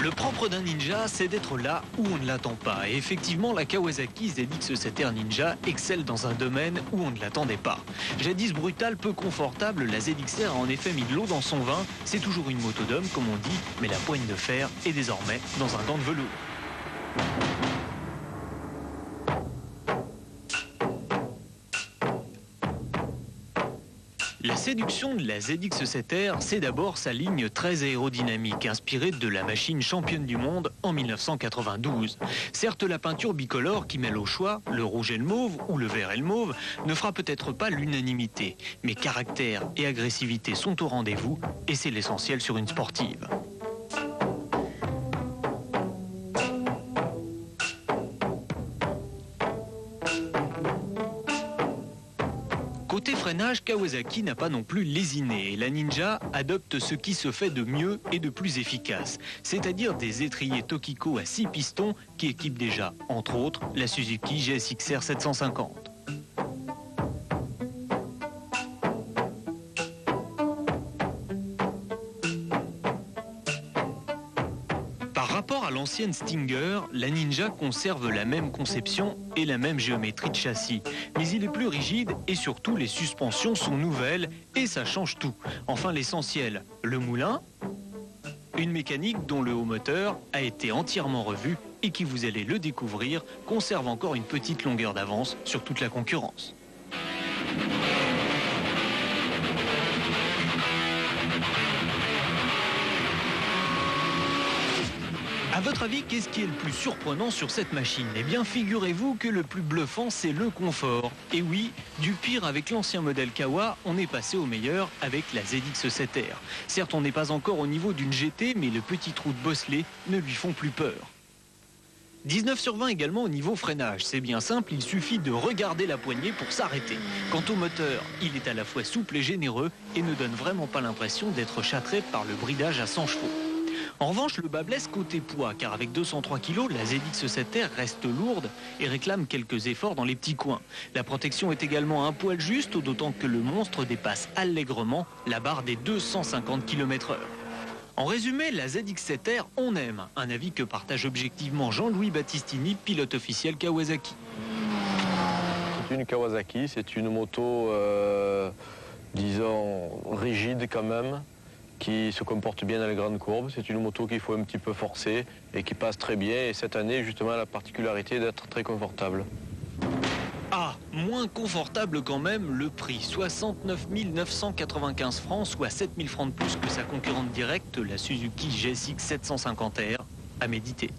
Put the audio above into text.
Le propre d'un ninja, c'est d'être là où on ne l'attend pas. Et effectivement, la Kawasaki ZX-7R Ninja excelle dans un domaine où on ne l'attendait pas. Jadis brutale, peu confortable, la ZX-R a en effet mis de l'eau dans son vin. C'est toujours une moto d'homme, comme on dit, mais la poigne de fer est désormais dans un gant de velours. La séduction de la ZX-7R, c'est d'abord sa ligne très aérodynamique, inspirée de la machine championne du monde en 1992. Certes, la peinture bicolore qui mêle au choix le rouge et le mauve, ou le vert et le mauve, ne fera peut-être pas l'unanimité. Mais caractère et agressivité sont au rendez-vous, et c'est l'essentiel sur une sportive. Côté freinage, Kawasaki n'a pas non plus lésiné et la Ninja adopte ce qui se fait de mieux et de plus efficace, c'est-à-dire des étriers Tokiko à 6 pistons qui équipent déjà, entre autres, la Suzuki GSX-R 750. Par rapport à l'ancienne Stinger, la Ninja conserve la même conception et la même géométrie de châssis. Mais il est plus rigide et surtout les suspensions sont nouvelles et ça change tout. Enfin l'essentiel, le moulin, une mécanique dont le haut moteur a été entièrement revu et qui, vous allez le découvrir, conserve encore une petite longueur d'avance sur toute la concurrence. A votre avis, qu'est-ce qui est le plus surprenant sur cette machine? Eh bien, figurez-vous que le plus bluffant, c'est le confort. Et oui, du pire avec l'ancien modèle Kawa, on est passé au meilleur avec la ZX-7R. Certes, on n'est pas encore au niveau d'une GT, mais les petits trous de bosselet ne lui font plus peur. 19 sur 20 également au niveau freinage. C'est bien simple, il suffit de regarder la poignée pour s'arrêter. Quant au moteur, il est à la fois souple et généreux et ne donne vraiment pas l'impression d'être châtré par le bridage à 100 chevaux. En revanche, le bas blesse côté poids, car avec 203 kg, la ZX-7R reste lourde et réclame quelques efforts dans les petits coins. La protection est également un poil juste, d'autant que le monstre dépasse allègrement la barre des 250 km/h. En résumé, la ZX-7R, on aime. Un avis que partage objectivement Jean-Louis Battistini, pilote officiel Kawasaki. C'est une Kawasaki, c'est une moto, disons, rigide quand même, qui se comporte bien dans les grandes courbes. C'est une moto qu'il faut un petit peu forcer et qui passe très bien. Et cette année, justement, a la particularité d'être très confortable. Ah, moins confortable quand même, le prix, 69 995 francs, soit 7 000 francs de plus que sa concurrente directe, la Suzuki GSX 750R, à méditer.